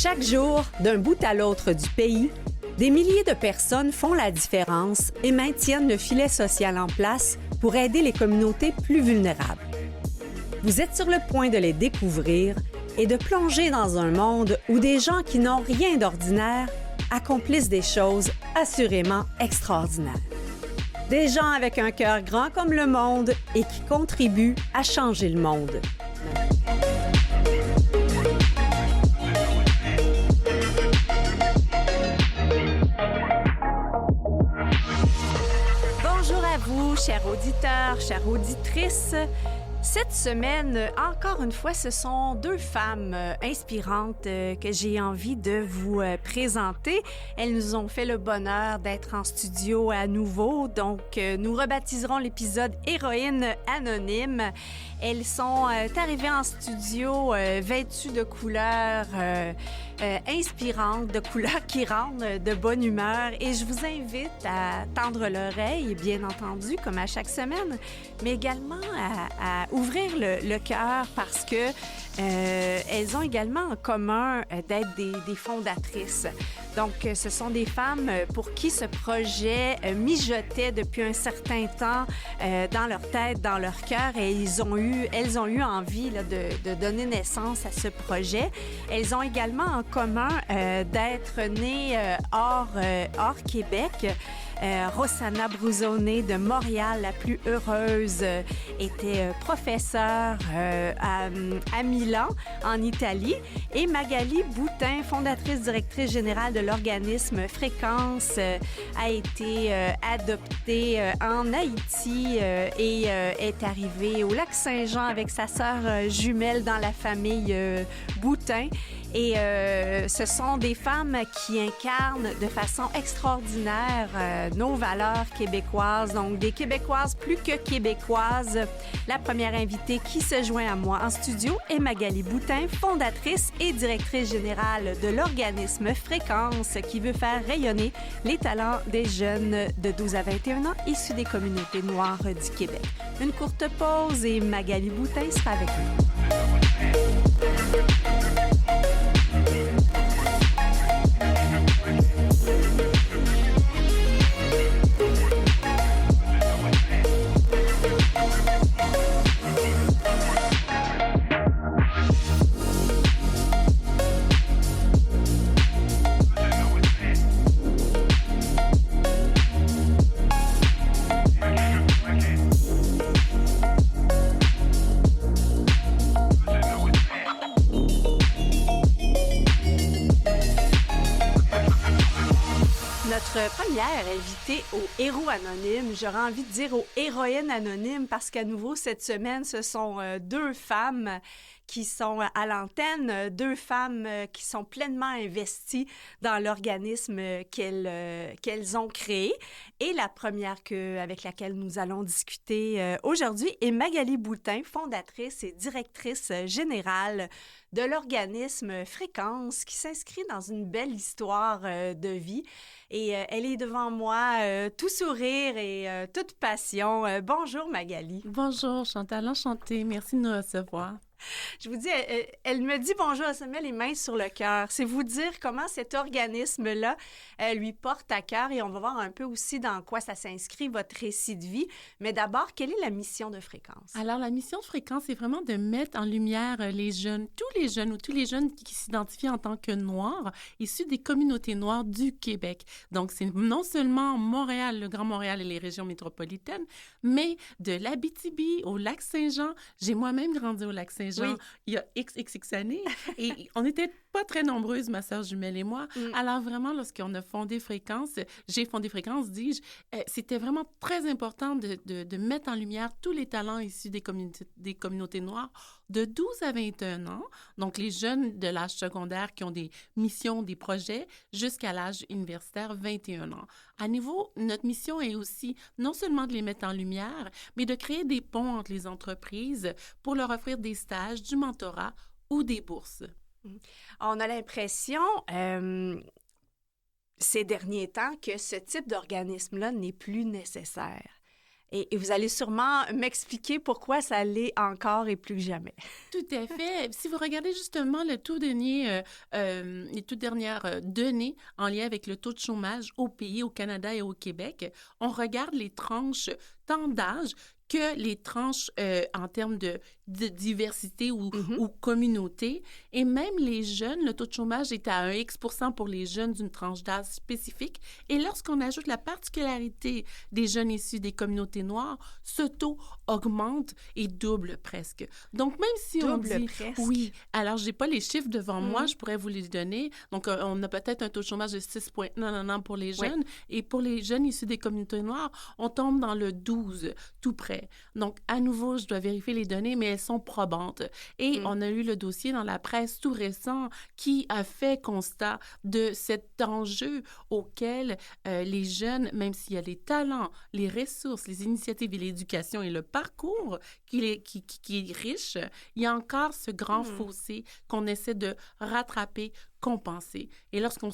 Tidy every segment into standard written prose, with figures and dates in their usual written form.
Chaque jour, d'un bout à l'autre du pays, des milliers de personnes font la différence et maintiennent le filet social en place pour aider les communautés plus vulnérables. Vous êtes sur le point de les découvrir et de plonger dans un monde où des gens qui n'ont rien d'ordinaire accomplissent des choses assurément extraordinaires. Des gens avec un cœur grand comme le monde et qui contribuent à changer le monde. Bonjour à vous, chers auditeurs, chères auditrices. Cette semaine, encore une fois, ce sont deux femmes inspirantes que j'ai envie de vous présenter. Elles nous ont fait le bonheur d'être en studio à nouveau, donc nous rebaptiserons l'épisode Héroïnes anonymes. Elles sont arrivées en studio vêtues de couleurs inspirantes, de couleurs qui rendent de bonne humeur. Et je vous invite à tendre l'oreille, bien entendu, comme à chaque semaine, mais également à ouvrir le cœur parce que elles ont également en commun d'être des fondatrices. Donc, ce sont des femmes pour qui ce projet mijotait depuis un certain temps dans leur tête, dans leur cœur, et elles ont eu envie là, de donner naissance à ce projet. Elles ont également en commun d'être nées hors Québec. Rossana Bruzone de Montréal, la plus heureuse, était professeure à Milan, en Italie. Et Magali Boutin, fondatrice directrice générale de l'organisme Fréquence, a été adoptée en Haïti et est arrivée au Lac-Saint-Jean avec sa sœur jumelle dans la famille Boutin. Et ce sont des femmes qui incarnent de façon extraordinaire nos valeurs québécoises, donc des Québécoises plus que québécoises. La première invitée qui se joint à moi en studio est Magali Boutin, fondatrice et directrice générale de l'organisme Fréquence, qui veut faire rayonner les talents des jeunes de 12 à 21 ans issus des communautés noires du Québec. Une courte pause et Magali Boutin sera avec nous. Notre première invitée au Héros anonyme, j'aurais envie de dire aux Héroïnes anonymes parce qu'à nouveau, cette semaine, ce sont deux femmes qui sont à l'antenne, deux femmes qui sont pleinement investies dans l'organisme qu'elles ont créé. Et la première avec laquelle nous allons discuter aujourd'hui est Magali Boutin, fondatrice et directrice générale de l'organisme Fréquence, qui s'inscrit dans une belle histoire de vie. Et elle est devant moi, tout sourire et toute passion. Bonjour Magali. Bonjour Chantal, enchantée. Merci de nous recevoir. Je vous dis, elle me dit bonjour, elle se met les mains sur le cœur. C'est vous dire comment cet organisme-là lui porte à cœur et on va voir un peu aussi dans quoi ça s'inscrit, votre récit de vie. Mais d'abord, quelle est la mission de Fréquence? Alors, la mission de Fréquence, c'est vraiment de mettre en lumière les jeunes, tous les jeunes qui s'identifient en tant que noirs, issus des communautés noires du Québec. Donc, c'est non seulement Montréal, le Grand Montréal et les régions métropolitaines, mais de l'Abitibi au Lac-Saint-Jean. J'ai moi-même grandi au Lac-Saint-Jean. Oui. Il y a XX années, et on n'était pas très nombreuses, ma sœur jumelle et moi. Alors vraiment, lorsqu'on a fondé Fréquence, j'ai fondé Fréquence, dis-je, c'était vraiment très important de mettre en lumière tous les talents issus des communautés noires de 12 à 21 ans, donc les jeunes de l'âge secondaire qui ont des missions, des projets, jusqu'à l'âge universitaire, 21 ans. À niveau, notre mission est aussi non seulement de les mettre en lumière, mais de créer des ponts entre les entreprises pour leur offrir des stages, du mentorat ou des bourses. On a l'impression, ces derniers temps, que ce type d'organisme-là n'est plus nécessaire. Et vous allez sûrement m'expliquer pourquoi ça l'est encore et plus que jamais. Tout à fait. Si vous regardez justement les toutes dernières données en lien avec le taux de chômage au pays, au Canada et au Québec, on regarde les tranches tant d'âge que les tranches en termes de diversité ou communauté. Et même les jeunes, le taux de chômage est à 1 X% pour les jeunes d'une tranche d'âge spécifique. Et lorsqu'on ajoute la particularité des jeunes issus des communautés noires, ce taux augmente et double presque. Donc, même si double on dit... presque. Oui. Alors, je n'ai pas les chiffres devant moi, je pourrais vous les donner. Donc, on a peut-être un taux de chômage de 6,9 pour les jeunes. Et pour les jeunes issus des communautés noires, on tombe dans le 12, tout près. Donc, à nouveau, je dois vérifier les données, mais elles sont probantes. Et on a eu le dossier dans la presse tout récent qui a fait constat de cet enjeu auquel les jeunes, même s'il y a les talents, les ressources, les initiatives et l'éducation et le parcours qui est riche, il y a encore ce grand fossé qu'on essaie de rattraper, compenser. Et lorsqu'on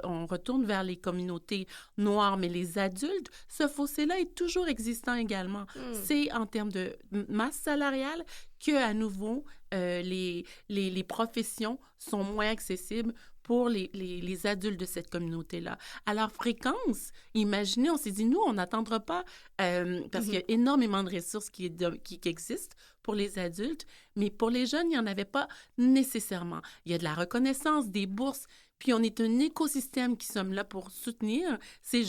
on retourne vers les communautés noires, mais les adultes, ce fossé-là est toujours existant également. C'est en termes de masse salariale que, à nouveau, les professions sont moins accessibles pour les adultes de cette communauté-là. Alors, fréquence, imaginez, on s'est dit, nous, on n'attendra pas, parce qu'il y a énormément de ressources qui existent pour les adultes, mais pour les jeunes, il n'y en avait pas nécessairement. Il y a de la reconnaissance, des bourses, puis on est un écosystème qui sommes là pour soutenir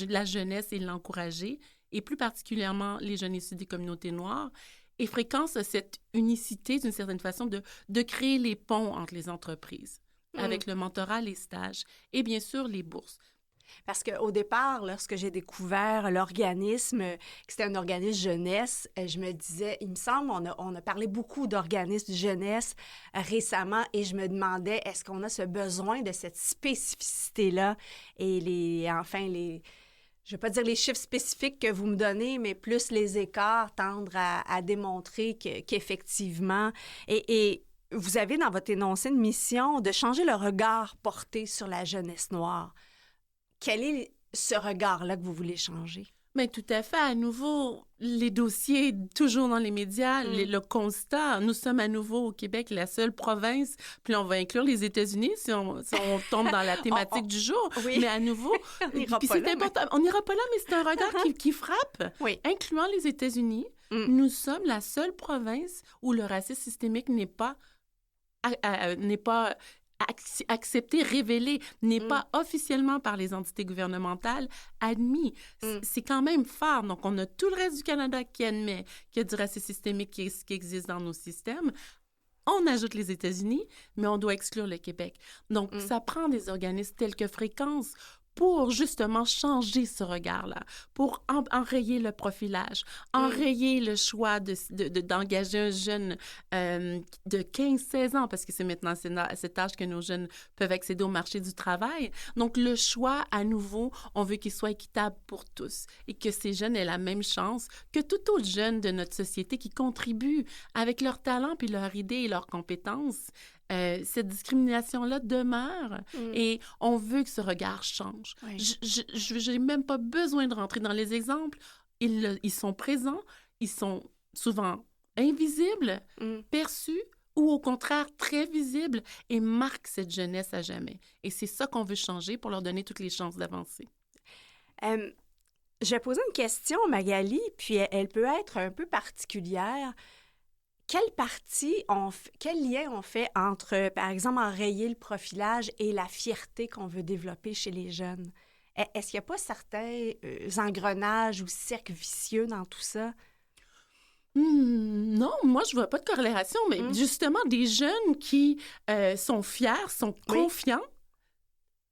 la jeunesse et l'encourager, et plus particulièrement les jeunes issus des communautés noires. Et Fréquence a cette unicité, d'une certaine façon, de créer les ponts entre les entreprises, avec le mentorat, les stages et bien sûr les bourses. Parce qu'au départ, lorsque j'ai découvert l'organisme, que c'était un organisme jeunesse, je me disais, il me semble, on a parlé beaucoup d'organismes jeunesse récemment et je me demandais, est-ce qu'on a ce besoin de cette spécificité-là? Et je ne vais pas dire les chiffres spécifiques que vous me donnez, mais plus les écarts tendent à démontrer qu'effectivement... Et vous avez dans votre énoncé de mission de changer le regard porté sur la jeunesse noire. Quel est ce regard-là que vous voulez changer? Bien, tout à fait. À nouveau, les dossiers, toujours dans les médias, le constat, nous sommes à nouveau au Québec la seule province, puis on va inclure les États-Unis si on tombe dans la thématique du jour, mais à nouveau, on n'ira pas là, mais c'est un regard qui frappe, incluant les États-Unis. Nous sommes la seule province où le racisme systémique n'est pas accepté, révélé, n'est pas officiellement par les entités gouvernementales admis. C'est quand même fort. Donc, on a tout le reste du Canada qui admet qu'il y a du racisme systémique qui existe dans nos systèmes. On ajoute les États-Unis, mais on doit exclure le Québec. Donc, ça prend des organismes tels que Fréquence pour justement changer ce regard-là, pour enrayer le profilage, enrayer le choix d'engager un jeune de 15-16 ans, parce que c'est maintenant à cet âge que nos jeunes peuvent accéder au marché du travail. Donc, le choix, à nouveau, on veut qu'il soit équitable pour tous et que ces jeunes aient la même chance que tout autre jeune de notre société qui contribue avec leur talent, puis leur idée et leurs compétences. Cette discrimination-là demeure et on veut que ce regard change. Oui. Je n'ai même pas besoin de rentrer dans les exemples. Ils sont présents, ils sont souvent invisibles, perçus ou au contraire très visibles et marquent cette jeunesse à jamais. Et c'est ça qu'on veut changer pour leur donner toutes les chances d'avancer. Je vais poser une question, Magali, puis elle peut être un peu particulière. Quel lien on fait entre, par exemple, enrayer le profilage et la fierté qu'on veut développer chez les jeunes? Est-ce qu'il n'y a pas certains engrenages ou cercles vicieux dans tout ça? Non, moi, je ne vois pas de corrélation, mais justement, des jeunes qui sont fiers, sont confiants,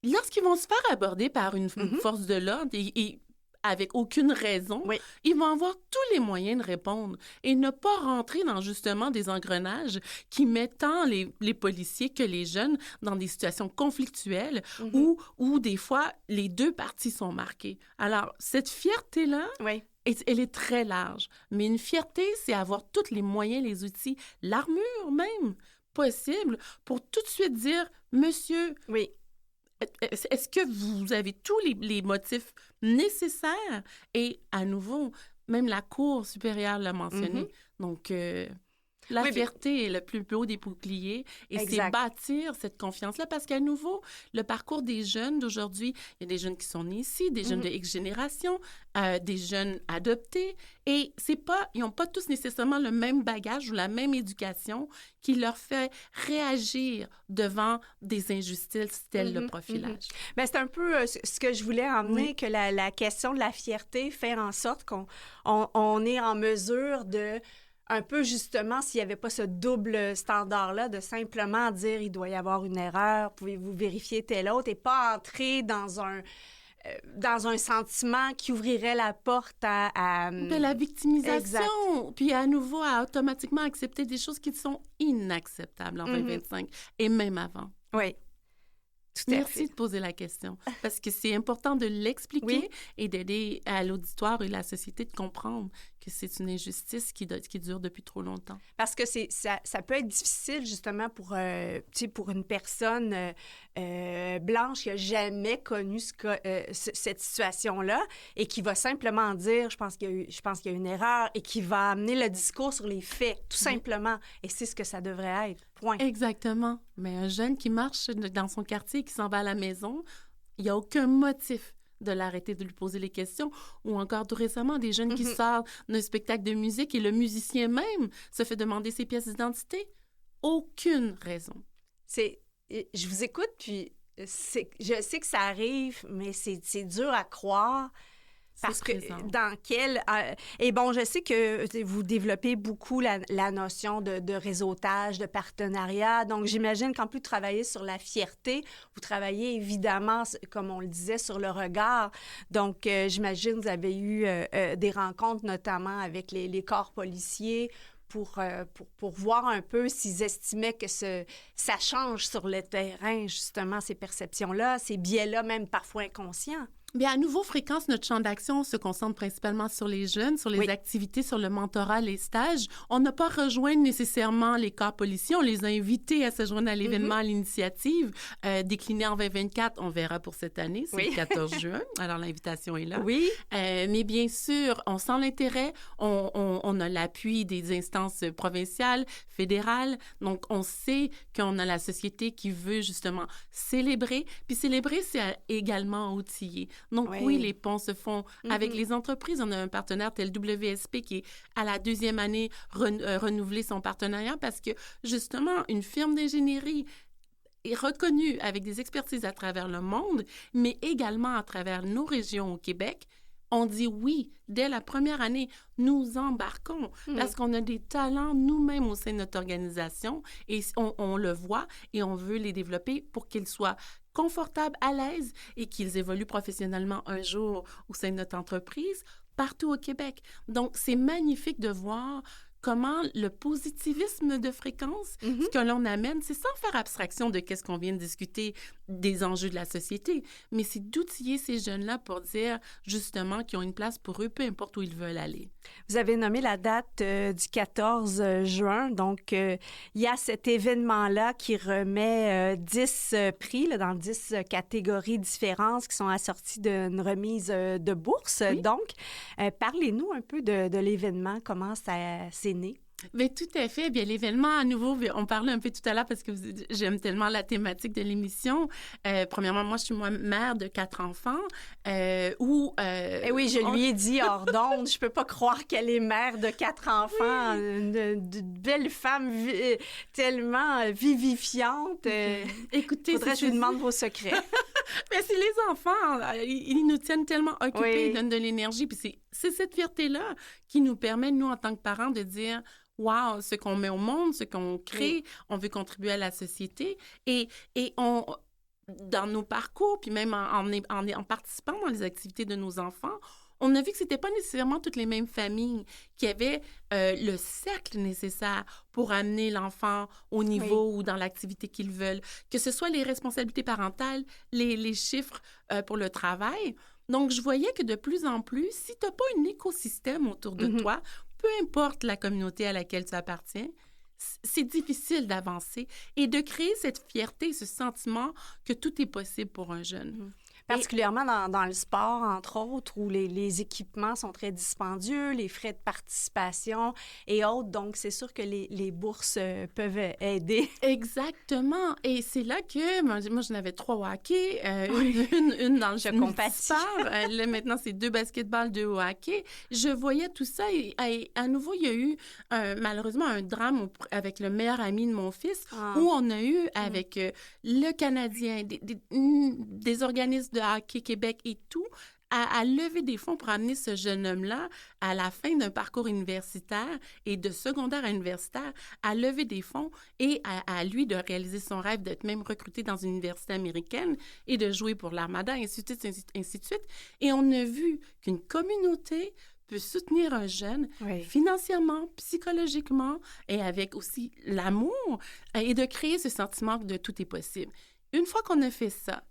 lorsqu'ils vont se faire aborder par une force de l'ordre et avec aucune raison, ils vont avoir tous les moyens de répondre et ne pas rentrer dans justement des engrenages qui mettent tant les policiers que les jeunes dans des situations conflictuelles où des fois, les deux parties sont marquées. Alors, cette fierté-là, elle est très large. Mais une fierté, c'est avoir tous les moyens, les outils, l'armure même possible pour tout de suite dire « Monsieur, est-ce que vous avez tous les motifs nécessaires? » Et à nouveau, même la Cour supérieure l'a mentionné. Donc, la fierté est le plus beau des boucliers et c'est bâtir cette confiance-là parce qu'à nouveau, le parcours des jeunes d'aujourd'hui, il y a des jeunes qui sont nés ici, des jeunes de X génération, des jeunes adoptés et ils n'ont pas tous nécessairement le même bagage ou la même éducation qui leur fait réagir devant des injustices telles le profilage. Bien, c'est un peu ce que je voulais emmener, que la question de la fierté fait en sorte qu'on est en mesure de un peu justement, s'il n'y avait pas ce double standard-là, de simplement dire il doit y avoir une erreur, pouvez-vous vérifier tel autre, et pas entrer dans un sentiment qui ouvrirait la porte à de la victimisation, puis à nouveau à automatiquement accepter des choses qui sont inacceptables en 2025 et même avant. Oui. Merci de poser la question, parce que c'est important de l'expliquer et d'aider à l'auditoire et la société de comprendre que c'est une injustice qui dure depuis trop longtemps. Parce que ça peut être difficile, justement, pour une personne blanche qui n'a jamais connu cette situation-là et qui va simplement dire « je pense qu'il y a une erreur » et qui va amener le discours sur les faits, tout simplement. Et c'est ce que ça devrait être. Point. Exactement. Mais un jeune qui marche dans son quartier et qui s'en va à la maison, il n'y a aucun motif de l'arrêter de lui poser les questions. Ou encore, tout récemment, des jeunes qui sortent d'un spectacle de musique et le musicien même se fait demander ses pièces d'identité. Aucune raison. Je vous écoute, puis je sais que ça arrive, mais c'est dur à croire. Parce que et bon, je sais que vous développez beaucoup la notion de réseautage, de partenariat. Donc, j'imagine qu'en plus de travailler sur la fierté, vous travaillez évidemment, comme on le disait, sur le regard. Donc, j'imagine que vous avez eu des rencontres, notamment avec les corps policiers, pour voir un peu s'ils estimaient que ça change sur le terrain, justement, ces perceptions-là, ces biais-là, même parfois inconscients. Bien, à nouveau, Fréquence, notre champ d'action se concentre principalement sur les jeunes, sur les activités, sur le mentorat, les stages. On n'a pas rejoint nécessairement les corps policiers. On les a invités à se joindre à l'événement, à l'initiative. Décliné en 2024, on verra pour cette année, c'est le 14 juin. Alors, l'invitation est là. Oui. Mais bien sûr, on sent l'intérêt. On a l'appui des instances provinciales, fédérales. Donc, on sait qu'on a la société qui veut justement célébrer. Puis célébrer, c'est également outiller. Donc, oui, les ponts se font avec les entreprises. On a un partenaire tel WSP qui est à la 2e année renouvelé son partenariat parce que, justement, une firme d'ingénierie est reconnue avec des expertises à travers le monde, mais également à travers nos régions au Québec. On dit oui, dès la première année, nous embarquons parce qu'on a des talents nous-mêmes au sein de notre organisation et on le voit et on veut les développer pour qu'ils soient confortables, à l'aise et qu'ils évoluent professionnellement un jour au sein de notre entreprise partout au Québec. Donc, c'est magnifique de voir comment le positivisme de Fréquence, ce que l'on amène, c'est sans faire abstraction de qu'est-ce qu'on vient de discuter des enjeux de la société, mais c'est d'outiller ces jeunes-là pour dire justement qu'ils ont une place pour eux, peu importe où ils veulent aller. Vous avez nommé la date du 14 juin, donc il y a cet événement-là qui remet 10 prix là, dans 10 catégories différentes qui sont assorties d'une remise de bourse. Oui. Donc, parlez-nous un peu de l'événement, comment ça s'est né. Bien, tout à fait. Bien, l'événement, à nouveau, on parlait un peu tout à l'heure parce que j'aime tellement la thématique de l'émission. Premièrement, moi, je suis mère de 4 enfants. Eh oui, je lui ai dit hors d'onde, je peux pas croire qu'elle est mère de 4 enfants. Oui. Une belle femme tellement vivifiante. Écoutez, faudrait que je lui demande vos secrets. Mais c'est les enfants, ils nous tiennent tellement occupés, ils donnent de l'énergie. Puis c'est cette fierté-là qui nous permet, nous, en tant que parents, de dire « Wow, ce qu'on met au monde, ce qu'on crée, on veut contribuer à la société. » Et dans nos parcours, puis même en participant dans les activités de nos enfants, on a vu que ce n'était pas nécessairement toutes les mêmes familles qui avaient le cercle nécessaire pour amener l'enfant au niveau ou dans l'activité qu'ils veulent, que ce soit les responsabilités parentales, les chiffres pour le travail. Donc, je voyais que de plus en plus, si tu n'as pas un écosystème autour de toi, peu importe la communauté à laquelle tu appartiens, c'est difficile d'avancer et de créer cette fierté, ce sentiment que tout est possible pour un jeune. Particulièrement dans le sport, entre autres, où les équipements sont très dispendieux, les frais de participation et autres. Donc, c'est sûr que les bourses peuvent aider. Exactement. Et c'est là que, moi, j'en avais 3 au hockey, une dans le compatis. Là, maintenant, c'est 2 basketballs, 2 au hockey. Je voyais tout ça et à nouveau, il y a eu malheureusement un drame avec le meilleur ami de mon fils où on a eu avec le Canadien, des organismes de Hockey Québec et tout, à lever des fonds pour amener ce jeune homme-là à la fin d'un parcours universitaire et de secondaire à universitaire, à lever des fonds et à lui de réaliser son rêve d'être même recruté dans une université américaine et de jouer pour l'Armada, ainsi de suite, ainsi de suite. Et on a vu qu'une communauté peut soutenir un jeune financièrement, psychologiquement et avec aussi l'amour et de créer ce sentiment que de tout est possible. Une fois qu'on a fait ça,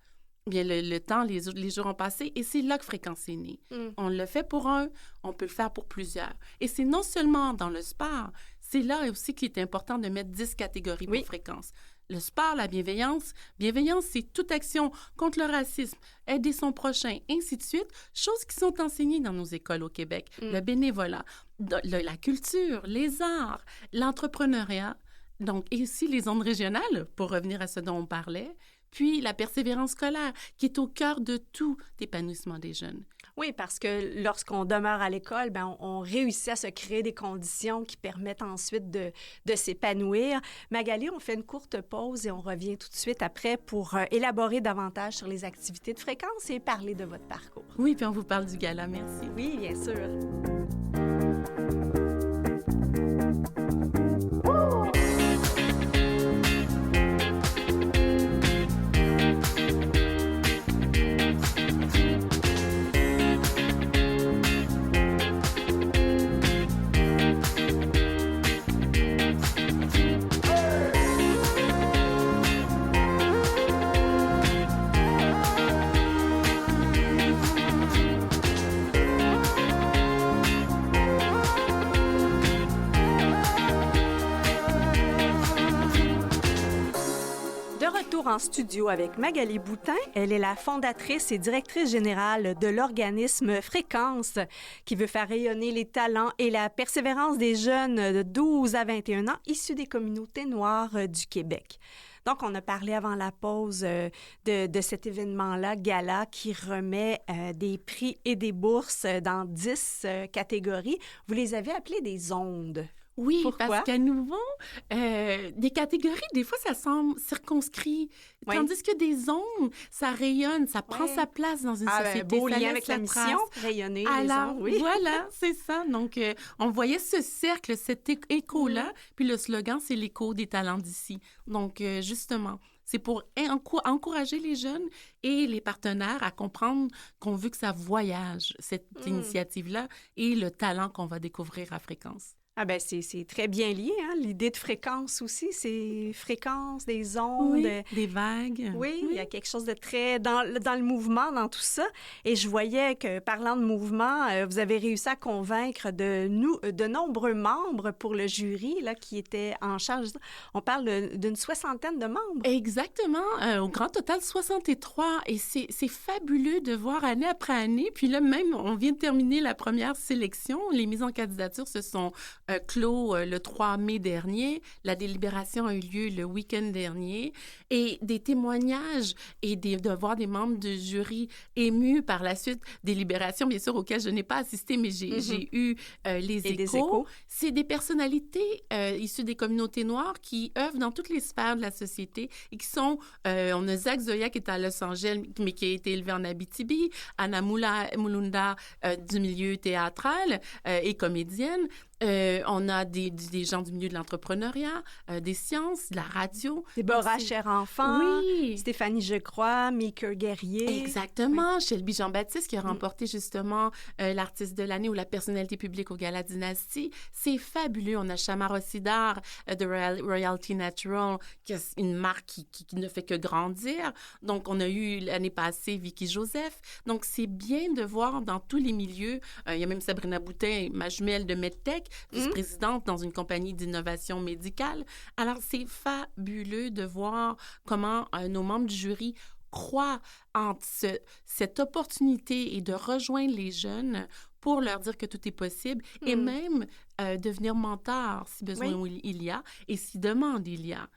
bien, le temps, les jours ont passé et c'est là que Fréquence est née. On le fait pour un, on peut le faire pour plusieurs. Et c'est non seulement dans le sport, c'est là aussi qu'il est important de mettre 10 catégories pour Fréquence. Le sport, la bienveillance. Bienveillance, c'est toute action contre le racisme, aider son prochain, ainsi de suite. Choses qui sont enseignées dans nos écoles au Québec. Le bénévolat, la culture, les arts, l'entrepreneuriat. Donc, et aussi les ondes régionales, pour revenir à ce dont on parlait. Puis la persévérance scolaire, qui est au cœur de tout épanouissement des jeunes. Oui, parce que lorsqu'on demeure à l'école, ben on réussit à se créer des conditions qui permettent ensuite de s'épanouir. Magali, on fait une courte pause et on revient tout de suite après pour élaborer davantage sur les activités de Fréquence et parler de votre parcours. Oui, puis on vous parle du gala, merci. Oui, bien sûr. En studio avec Magali Boutin. Elle est la fondatrice et directrice générale de l'organisme Fréquence qui veut faire rayonner les talents et la persévérance des jeunes de 12 à 21 ans issus des communautés noires du Québec. Donc, on a parlé avant la pause de cet événement-là, Gala, qui remet des prix et des bourses dans 10 catégories. Vous les avez appelées des ondes. Oui, pourquoi? Parce qu'à nouveau, des catégories, des fois, ça semble circonscrit. Tandis que des ondes, ça rayonne, ça prend sa place dans une société. Beau ça lien avec la mission, rayonner les ondes, oui. Voilà, c'est ça. Donc, on voyait ce cercle, cet écho-là. Puis le slogan, c'est l'écho des talents d'ici. Donc, justement, c'est pour encourager les jeunes et les partenaires à comprendre qu'on veut que ça voyage, cette initiative-là, et le talent qu'on va découvrir à Fréquence. Ah ben c'est très bien lié, hein? L'idée de fréquence aussi, c'est fréquence, des ondes. Des vagues. Oui, il y a quelque chose de très dans le mouvement, dans tout ça. Et je voyais que, parlant de mouvement, vous avez réussi à convaincre de nombreux membres pour le jury là, qui était en charge. On parle d'une 60aine de membres. Exactement. Au grand total, 63. Et c'est fabuleux de voir année après année. Puis là, même, on vient de terminer la première sélection. Les mises en candidature se sont clos le 3 mai dernier. La délibération a eu lieu le week-end dernier. Et des témoignages et de voir des membres du jury émus par la suite, délibérations, bien sûr, auxquelles je n'ai pas assisté, mais j'ai eu les échos. Des échos. C'est des personnalités issues des communautés noires qui œuvrent dans toutes les sphères de la société et qui sont... on a Zach Zoya qui est à Los Angeles, mais qui a été élevé en Abitibi, Anna Mulunda du milieu théâtral et comédienne. On a des gens du milieu de l'entrepreneuriat, des sciences, de la radio. Déborah Cher-Enfant, oui. Stéphanie Jecroix, Mika Guerrier. Exactement. Oui. Shelby Jean-Baptiste qui a remporté justement l'artiste de l'année ou la personnalité publique au Gala Dynastie. C'est fabuleux. On a Shamar Ossidar de Royalty Natural, qui est une marque qui ne fait que grandir. Donc, on a eu l'année passée Vicky Joseph. Donc, c'est bien de voir dans tous les milieux. Il y a même Sabrina Boutin, ma jumelle de MedTech, vice-présidente dans une compagnie d'innovation médicale. Alors, c'est fabuleux de voir comment nos membres du jury croient en cette opportunité et de rejoindre les jeunes pour leur dire que tout est possible et même devenir mentor si besoin il y a et si demande il y a.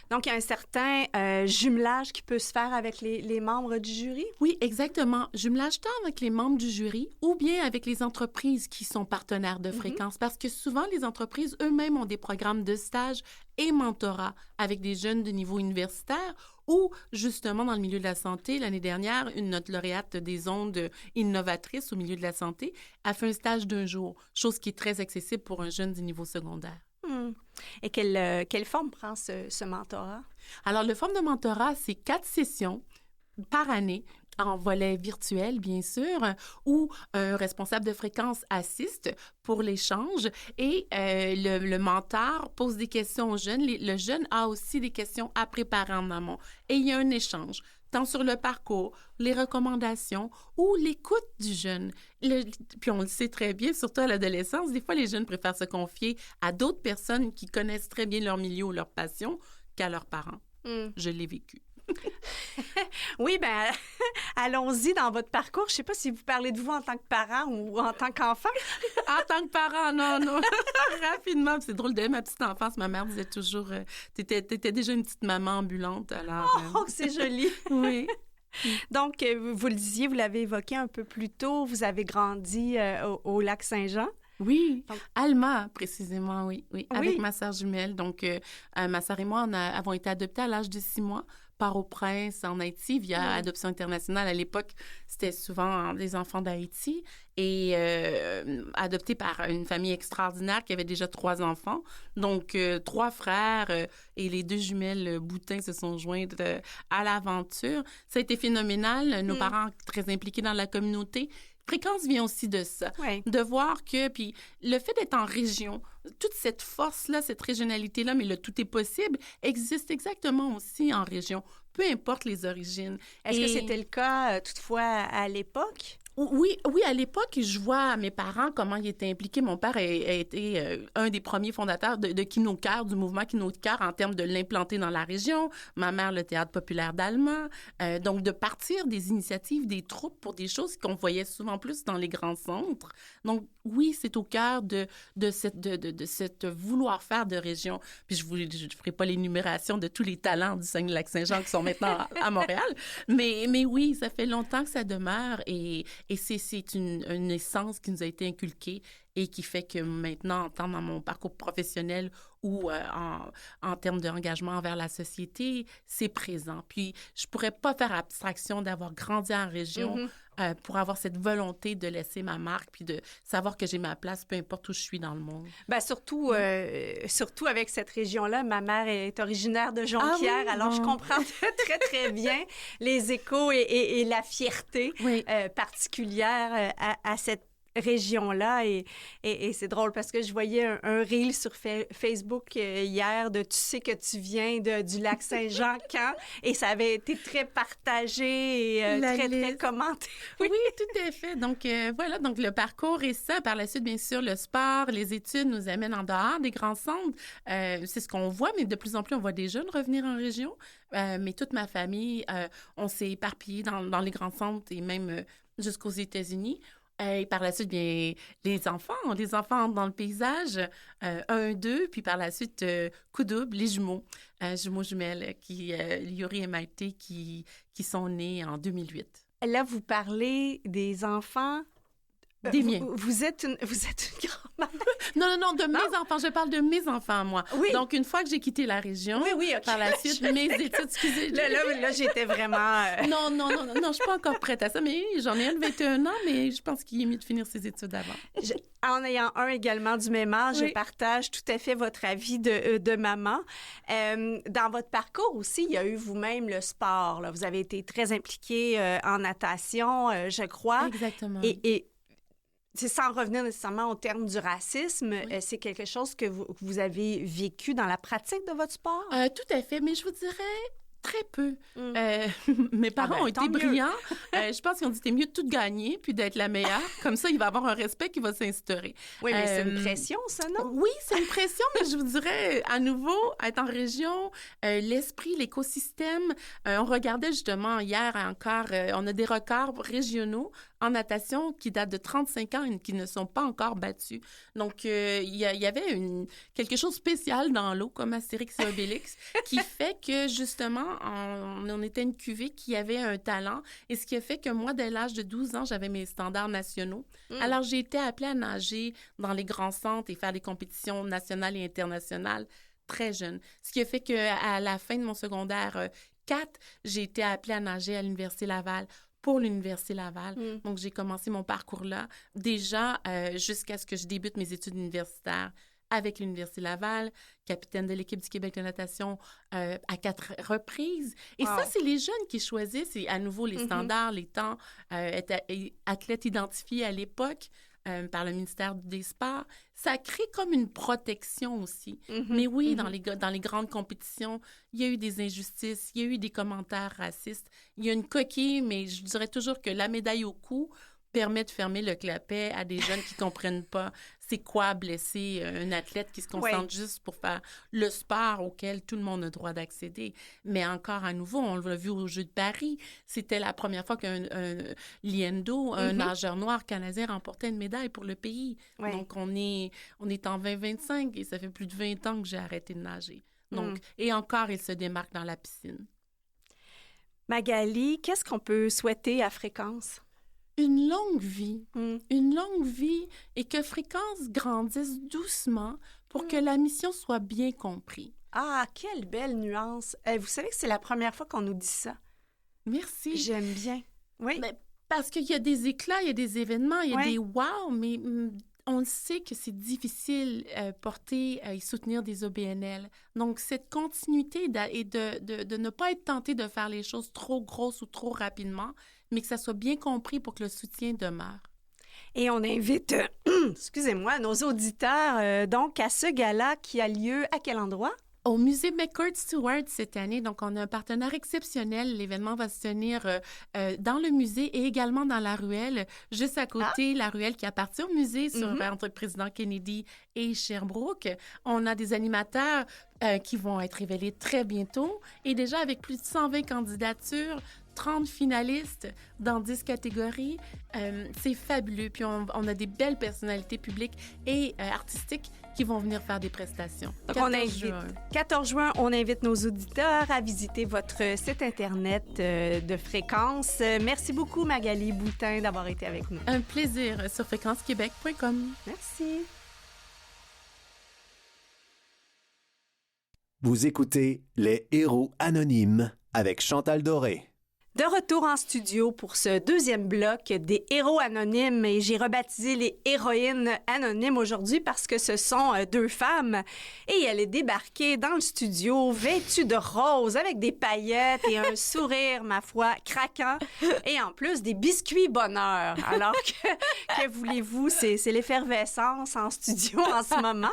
Donc, il y a un certain jumelage qui peut se faire avec les membres du jury? Oui, exactement. Jumelage tant avec les membres du jury ou bien avec les entreprises qui sont partenaires de fréquence parce que souvent, les entreprises eux-mêmes ont des programmes de stage et mentorat avec des jeunes de niveau universitaire ou justement dans le milieu de la santé. L'année dernière, notre lauréate des ondes innovatrices au milieu de la santé a fait un stage d'1 jour, chose qui est très accessible pour un jeune du niveau secondaire. Et quelle forme prend ce mentorat? Alors, le forme de mentorat, c'est 4 sessions par année en volet virtuel, bien sûr, où un responsable de fréquence assiste pour l'échange et le mentor pose des questions aux jeunes. Le jeune a aussi des questions à préparer en amont. Et il y a un échange, tant sur le parcours, les recommandations ou l'écoute du jeune. Puis on le sait très bien, surtout à l'adolescence, des fois, les jeunes préfèrent se confier à d'autres personnes qui connaissent très bien leur milieu ou leur passion qu'à leurs parents. Je l'ai vécu. Oui, bien, allons-y dans votre parcours. Je ne sais pas si vous parlez de vous en tant que parent ou en tant qu'enfant. En tant que parent, non. Rapidement, c'est drôle, dès ma petite enfance, ma mère disait toujours t'étais déjà une petite maman ambulante, alors... Oh, c'est joli! Oui. Donc, vous le disiez, vous l'avez évoqué un peu plus tôt, vous avez grandi au Lac-Saint-Jean. Oui, Alma, précisément, oui, avec ma sœur jumelle. Donc, ma sœur et moi, avons été adoptés à l'âge de 6 mois par Port-au-Prince, en Haïti, via Adoption internationale. À l'époque, c'était souvent des enfants d'Haïti et adoptés par une famille extraordinaire qui avait déjà 3 enfants. Donc, 3 frères et les 2 jumelles Boutin se sont jointes à l'aventure. Ça a été phénoménal. Nos parents très impliqués dans la communauté. Fréquence vient aussi de ça, de voir que, puis le fait d'être en région, toute cette force-là, cette régionalité-là, mais le tout est possible, existe exactement aussi en région, peu importe les origines. Est-ce que c'était le cas toutefois à l'époque? Oui, à l'époque, je vois mes parents, comment ils étaient impliqués. Mon père a été un des premiers fondateurs de Kinocœur, du mouvement Kinocœur, en termes de l'implanter dans la région. Ma mère, le Théâtre populaire d'Alma. Donc, de partir des initiatives, des troupes pour des choses qu'on voyait souvent plus dans les grands centres. Donc, oui, c'est au cœur de cette vouloir-faire de région. Puis, je ne ferai pas l'énumération de tous les talents du Saguenay-Lac-Saint-Jean qui sont maintenant à Montréal. Mais oui, ça fait longtemps que ça demeure et c'est une essence qui nous a été inculquée et qui fait que maintenant, tant dans mon parcours professionnel ou en termes d'engagement envers la société, c'est présent. Puis, je pourrais pas faire abstraction d'avoir grandi en région pour avoir cette volonté de laisser ma marque puis de savoir que j'ai ma place, peu importe où je suis dans le monde. Bien, surtout avec cette région-là. Ma mère est originaire de Jonquière, alors je comprends très, très bien les échos et la fierté particulière à cette région-là. Et c'est drôle parce que je voyais un reel sur Facebook hier de « Tu sais que tu viens du Lac-Saint-Jean quand ?» et ça avait été très partagé et très commenté. Oui, tout à fait. Donc, voilà. Donc, le parcours est ça. Par la suite, bien sûr, le sport, les études nous amènent en dehors des grands centres. C'est ce qu'on voit, mais de plus en plus, on voit des jeunes revenir en région. Mais toute ma famille, on s'est éparpillés dans les grands centres et même jusqu'aux États-Unis. Et par la suite, bien, les enfants entrent dans le paysage, 1, 2, puis par la suite, coup double, les jumeaux jumelles, Yuri et Maïté, qui sont nés en 2008. Là, vous parlez des enfants... Des miens. Vous êtes une grand-mère. Non, de mes enfants. Je parle de mes enfants, moi. Oui. Donc, une fois que j'ai quitté la région, okay. Par la suite, mes études, excusez. Là, j'étais vraiment... Non, je suis pas encore prête à ça, mais j'en ai un de 21 ans, mais je pense qu'il est mieux de finir ses études avant. En ayant un également du même âge, je partage tout à fait votre avis de maman. Dans votre parcours aussi, il y a eu vous-même le sport. Là. Vous avez été très impliquée en natation, je crois. Exactement. Et sans revenir nécessairement au terme du racisme, c'est quelque chose que vous avez vécu dans la pratique de votre sport? Tout à fait, mais je vous dirais Très peu. Mes parents ont été brillants. Je pense qu'ils ont dit, t'es mieux de tout gagner puis d'être la meilleure. Comme ça, il va y avoir un respect qui va s'instaurer. Oui, mais c'est une pression, ça, non? Oui, c'est une pression, mais je vous dirais, à nouveau, être en région, l'esprit, l'écosystème. On regardait justement hier encore, on a des records régionaux en natation qui datent de 35 ans et qui ne sont pas encore battus. Donc, il y avait quelque chose de spécial dans l'eau, comme Astérix et Obélix, qui fait que, justement, on était une cuvée qui avait un talent. Et ce qui a fait que moi, dès l'âge de 12 ans, j'avais mes standards nationaux. Alors, j'ai été appelée à nager dans les grands centres et faire des compétitions nationales et internationales très jeune. Ce qui a fait qu'à la fin de mon secondaire 4, j'ai été appelée à nager à l'Université Laval pour l'Université Laval. Donc, j'ai commencé mon parcours là, déjà jusqu'à ce que je débute mes études universitaires avec l'Université Laval, capitaine de l'équipe du Québec de natation à 4 reprises. Et ça, c'est les jeunes qui choisissent, et à nouveau, les standards, les temps, athlètes identifiés à l'époque par le ministère des Sports. Ça crée comme une protection aussi. Mais oui, dans les grandes compétitions, il y a eu des injustices, il y a eu des commentaires racistes. Il y a une coquille, mais je dirais toujours que la médaille au cou permet de fermer le clapet à des jeunes qui ne comprennent pas c'est quoi blesser un athlète qui se concentre juste pour faire le sport auquel tout le monde a droit d'accéder. Mais encore à nouveau, on l'a vu aux Jeux de Paris, c'était la première fois qu'un Liendo, un nageur noir canadien, remportait une médaille pour le pays. Donc, on est en 2025 et ça fait plus de 20 ans que j'ai arrêté de nager. Donc, et encore, il se démarque dans la piscine. Magali, qu'est-ce qu'on peut souhaiter à Fréquence? Une longue vie. Une longue vie et que Fréquence grandisse doucement pour que la mission soit bien comprise. Ah, quelle belle nuance. Vous savez que c'est la première fois qu'on nous dit ça. Merci. J'aime bien. Oui. Mais parce qu'il y a des éclats, il y a des événements, il y a des wow, mais on sait que c'est difficile porter et soutenir des OBNL. Donc, cette continuité et de ne pas être tenté de faire les choses trop grosses ou trop rapidement, mais que ça soit bien compris pour que le soutien demeure. Et on invite, excusez-moi, nos auditeurs donc à ce gala qui a lieu à quel endroit? Au musée McCord Stewart cette année. Donc, on a un partenaire exceptionnel. L'événement va se tenir dans le musée et également dans la ruelle, juste à côté, la ruelle qui appartient au musée entre Président Kennedy et Sherbrooke. On a des animateurs qui vont être révélés très bientôt et déjà avec plus de 120 candidatures, 30 finalistes dans 10 catégories. C'est fabuleux. Puis on a des belles personnalités publiques et artistiques qui vont venir faire des prestations. Donc, 14 juin, on invite nos auditeurs à visiter votre site Internet de Fréquence. Merci beaucoup, Magali Boutin, d'avoir été avec nous. Un plaisir sur fréquencequebec.com. Merci. Vous écoutez Les Héros Anonymes avec Chantal Doré. De retour en studio pour ce deuxième bloc des héros anonymes et j'ai rebaptisé les héroïnes anonymes aujourd'hui parce que ce sont deux femmes et elle est débarquée dans le studio vêtue de rose avec des paillettes et un sourire, ma foi, craquant et en plus des biscuits bonheur. Alors que voulez-vous, c'est l'effervescence en studio en ce moment.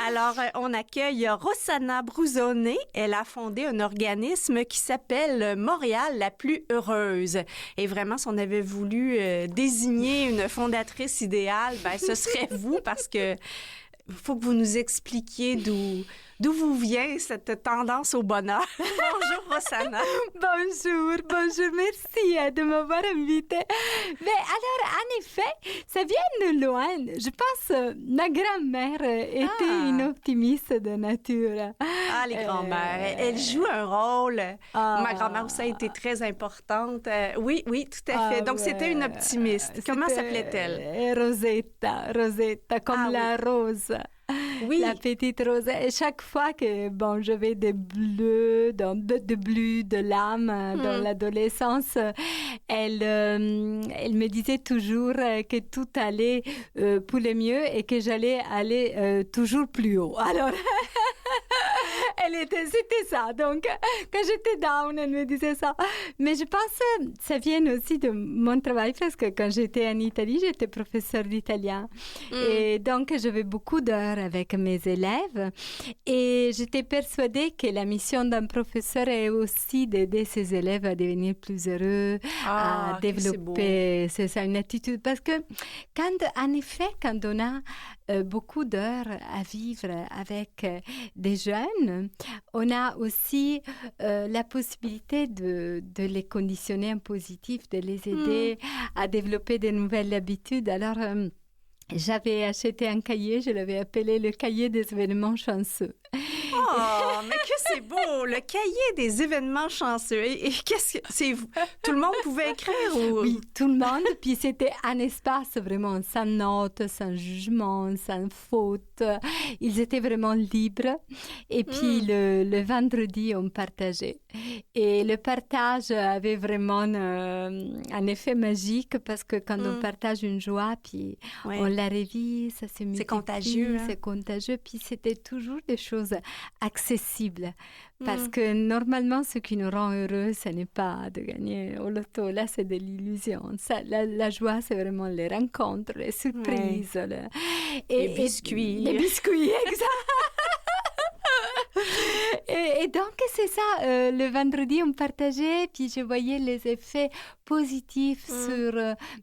Alors, on accueille Rossana Bruzone. Elle a fondé un organisme qui s'appelle Montréal la plus heureuse. Et vraiment, si on avait voulu désigner une fondatrice idéale, ben ce serait vous parce que faut que vous nous expliquiez d'où vous vient cette tendance au bonheur. Bonjour, Rossana. Bonjour, merci de m'avoir invitée. Mais alors, en effet, ça vient de loin. Je pense ma grand-mère était une optimiste de nature. Ah, les grand-mères. Elle joue un rôle. Ma grand-mère aussi a été très importante. Oui, tout à fait. Donc, c'était une optimiste. Comment s'appelait-elle? Rosetta, comme la rose. Oui. La petite rose. Et chaque fois que je vais de bleu, de l'âme dans l'adolescence, elle me disait toujours que tout allait pour le mieux et que j'allais aller toujours plus haut. Alors, elle c'était ça. Donc, quand j'étais down, elle me disait ça. Mais je pense que ça vient aussi de mon travail parce que quand j'étais en Italie, j'étais professeure d'italien. Et donc, j'avais beaucoup d'heures avec mes élèves. Et j'étais persuadée que la mission d'un professeur est aussi d'aider ses élèves à devenir plus heureux, à développer une attitude. Parce que, en effet, quand on a beaucoup d'heures à vivre avec des jeunes, on a aussi la possibilité de les conditionner en positif, de les aider à développer de nouvelles habitudes. Alors, j'avais acheté un cahier, je l'avais appelé le cahier des événements chanceux. Oh, mais que c'est beau! Le cahier des événements chanceux. Et qu'est-ce que c'est? Tout le monde pouvait écrire? Ou... Oui, tout le monde. Puis c'était un espace vraiment sans notes, sans jugement, sans faute. Ils étaient vraiment libres. Et puis le vendredi, on partageait. Et le partage avait vraiment un effet magique parce que quand on partage une joie, puis on la revit, ça se multiplie. C'est contagieux. C'est contagieux. Puis c'était toujours des choses accessibles. Parce que normalement, ce qui nous rend heureux, ce n'est pas de gagner au loto. Là, c'est de l'illusion. La joie, c'est vraiment les rencontres, les surprises. Les biscuits. Les biscuits, exact. Et donc, c'est ça. Le vendredi, on partageait, puis je voyais les effets positifs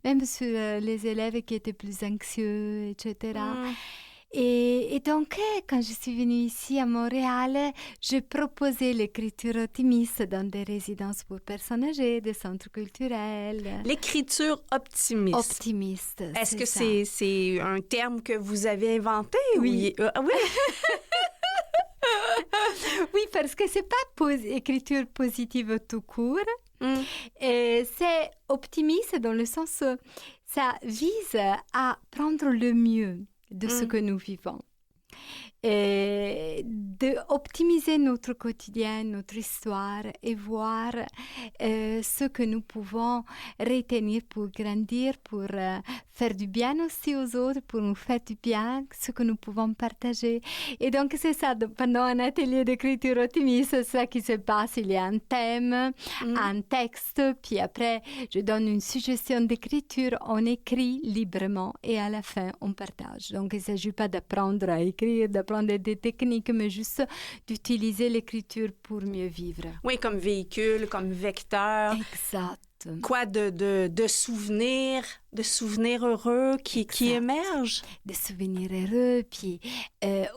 même sur les élèves qui étaient plus anxieux, etc. Et donc, quand je suis venue ici à Montréal, j'ai proposé l'écriture optimiste dans des résidences pour personnes âgées, des centres culturels. L'écriture optimiste. Optimiste. Est-ce que c'est un terme que vous avez inventé? Oui. Oui. Oui, parce que c'est pas écriture positive tout court. Et c'est optimiste dans le sens où ça vise à prendre le mieux de ce que nous vivons. Et d'optimiser notre quotidien, notre histoire et voir ce que nous pouvons retenir pour grandir, pour faire du bien aussi aux autres, pour nous faire du bien, ce que nous pouvons partager. Et donc, c'est ça, pendant un atelier d'écriture optimiste, c'est ça qui se passe. Il y a un thème, un texte, puis après, je donne une suggestion d'écriture, on écrit librement et à la fin, on partage. Donc, il ne s'agit pas d'apprendre à écrire, d'apprendre des techniques, mais juste d'utiliser l'écriture pour mieux vivre. Oui, comme véhicule, comme vecteur. Exact. Quoi de souvenirs heureux qui émergent? Des souvenirs heureux, puis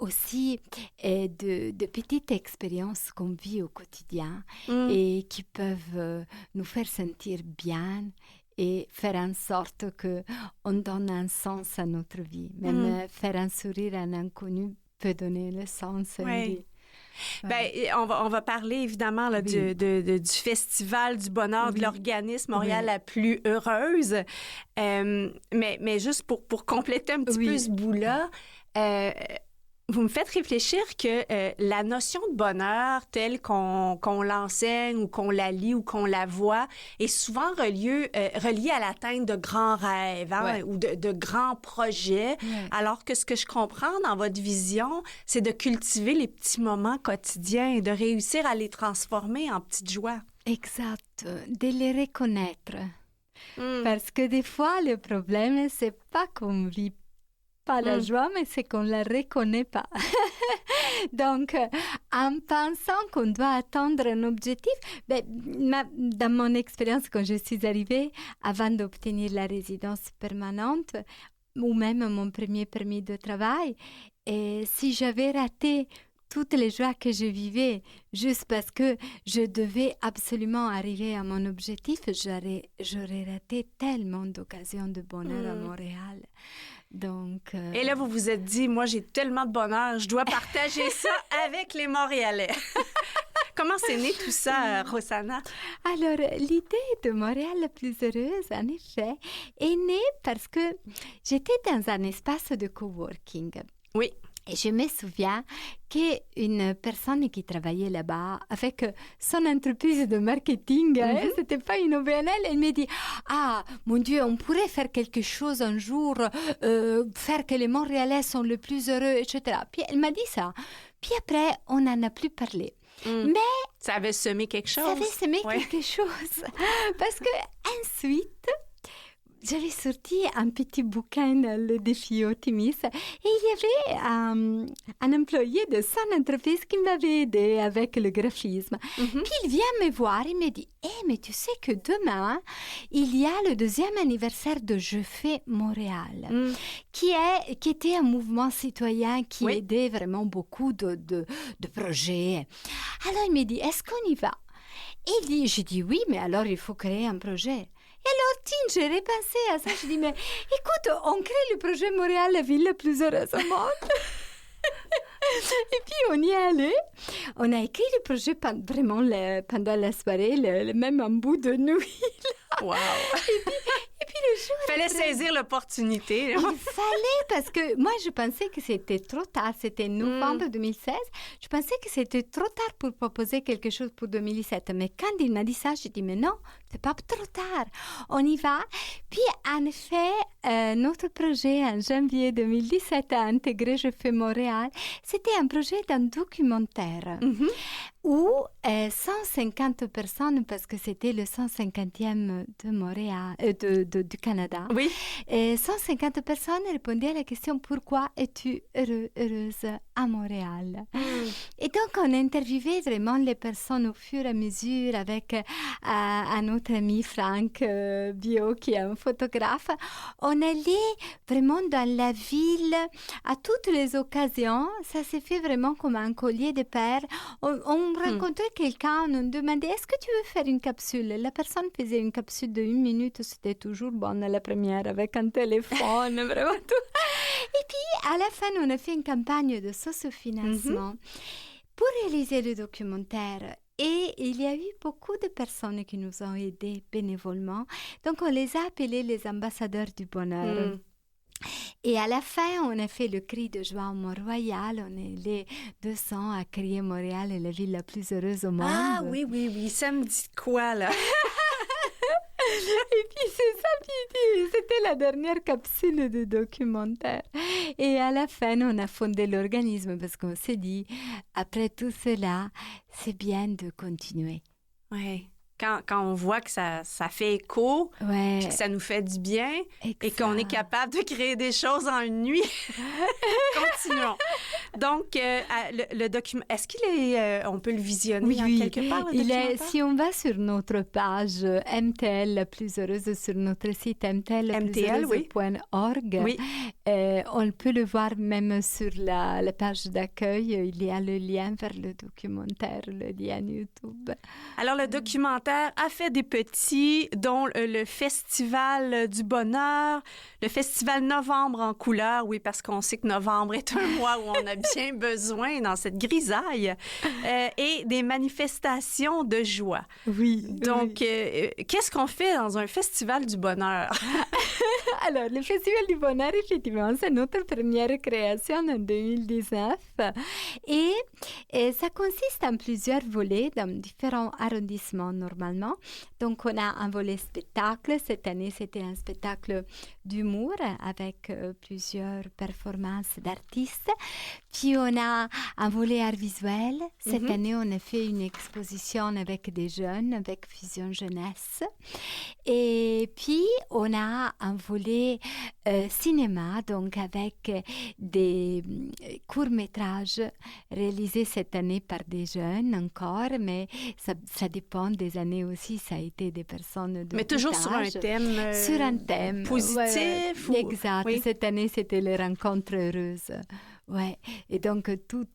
aussi de petites expériences qu'on vit au quotidien et qui peuvent nous faire sentir bien et faire en sorte qu'on donne un sens à notre vie. Même faire un sourire à un inconnu peut donner le sens à une vie. Ben, on va parler évidemment là, du Festival du bonheur de l'organisme Montréal la plus heureuse. Mais juste pour compléter un petit peu ce bout-là, vous me faites réfléchir que la notion de bonheur telle qu'on l'enseigne ou qu'on la lit ou qu'on la voit est souvent reliée à l'atteinte de grands rêves ou de grands projets, alors que ce que je comprends dans votre vision, c'est de cultiver les petits moments quotidiens et de réussir à les transformer en petites joies. Exact, de les reconnaître. Parce que des fois, le problème, c'est pas qu'on vit pas la joie, mais c'est qu'on ne la reconnaît pas. Donc, en pensant qu'on doit atteindre un objectif, dans mon expérience, quand je suis arrivée, avant d'obtenir la résidence permanente, ou même mon premier permis de travail, et si j'avais raté toutes les joies que je vivais juste parce que je devais absolument arriver à mon objectif, j'aurais raté tellement d'occasions de bonheur à Montréal. Donc, Et là, vous vous êtes dit, moi, j'ai tellement de bonheur, je dois partager ça avec les Montréalais. Comment c'est né tout ça, Rosanna? Alors, l'idée de Montréal la plus heureuse, en effet, est née parce que j'étais dans un espace de coworking. Oui. Et je me souviens qu'une personne qui travaillait là-bas avec son entreprise de marketing, c'était pas une OBNL, elle me dit « Ah, mon Dieu, on pourrait faire quelque chose un jour, faire que les Montréalais sont les plus heureux, etc. » Puis elle m'a dit ça. Puis après, on n'en a plus parlé. Mais ça avait semé quelque chose. Ça avait semé quelque chose. Parce que ensuite, j'avais sorti un petit bouquin, Le défi optimiste, et il y avait un employé de son entreprise qui m'avait aidé avec le graphisme. Puis il vient me voir, il me dit « mais tu sais que demain, il y a le 2e anniversaire de Je fais Montréal, qui était un mouvement citoyen qui aidait vraiment beaucoup de projets. » Alors il me dit « Est-ce qu'on y va ?» Et j'ai dit « Oui, mais alors il faut créer un projet. » Et alors, j'ai repensé à ça. Je dis, mais écoute, on crée le projet Montréal, la ville la plus heureuse au monde. Et puis, on y est allé. On a écrit le projet pendant la soirée, même en bout de nuit. Wow! Et puis le jour fallait saisir l'opportunité. Il fallait, parce que moi, je pensais que c'était trop tard. C'était novembre 2016. Je pensais que c'était trop tard pour proposer quelque chose pour 2017. Mais quand il m'a dit ça, j'ai dit, mais non, c'est pas trop tard. On y va. Puis, en effet, notre projet en janvier 2017 a intégré Je fais Montréal. C'était un projet d'un documentaire où 150 personnes, parce que c'était le 150e de Montréal, du Canada, 150 personnes répondaient à la question « Pourquoi es-tu heureuse à Montréal ?» Et donc, on interviewait vraiment les personnes au fur et à mesure avec un autre ami, Franck Bio, qui est un photographe. On allait vraiment dans la ville à toutes les occasions. Ça s'est fait vraiment comme un collier de perles. On rencontrait quelqu'un, on demandait « Est-ce que tu veux faire une capsule ?» La personne faisait une capsule de 1 minute. C'était toujours bonne la première avec un téléphone, vraiment tout. Et puis, à la fin, on a fait une campagne de socio-financement pour réaliser le documentaire. Et il y a eu beaucoup de personnes qui nous ont aidés bénévolement. Donc, on les a appelés les ambassadeurs du bonheur. Et à la fin, on a fait le cri de joie au Mont-Royal. On est les 200 à crier Montréal est la ville la plus heureuse au monde. Ah oui, ça me dit quoi, là? Et puis c'est ça, puis c'était la dernière capsule du documentaire. Et à la fin, on a fondé l'organisme parce qu'on s'est dit, après tout cela, c'est bien de continuer. Oui. Quand on voit que ça fait écho, puis que ça nous fait du bien et qu'on est capable de créer des choses en une nuit, continuons. Donc, le document, est-ce qu'il est, on peut le visionner quelque part, le documentaire? Si on va sur notre page MTL, la plus heureuse, sur notre site mtl.org, on peut le voir même sur la page d'accueil. Il y a le lien vers le documentaire, le lien YouTube. Alors, le documentaire a fait des petits, dont le Festival du bonheur, le Festival Novembre en couleurs, oui, parce qu'on sait que novembre est un mois où on a bien besoin dans cette grisaille, et des manifestations de joie. Oui. Donc, qu'est-ce qu'on fait dans un Festival du bonheur? Alors, le Festival du bonheur, effectivement, c'est notre première création en 2019. Et ça consiste en plusieurs volets dans différents arrondissements normalement. Donc, on a un volet spectacle. Cette année, c'était un spectacle d'humour avec plusieurs performances d'artistes. Puis, on a un volet art visuel. Cette année, on a fait une exposition avec des jeunes, avec Fusion Jeunesse. Et puis, on a un volet cinéma, donc avec des courts-métrages réalisés cette année par des jeunes encore, mais ça dépend des années aussi. Ça a été des personnes de mais toujours sur un thème sur un thème positif. Ouais. Exact. Oui. Cette année, c'était les rencontres heureuses. Ouais. Et donc, tout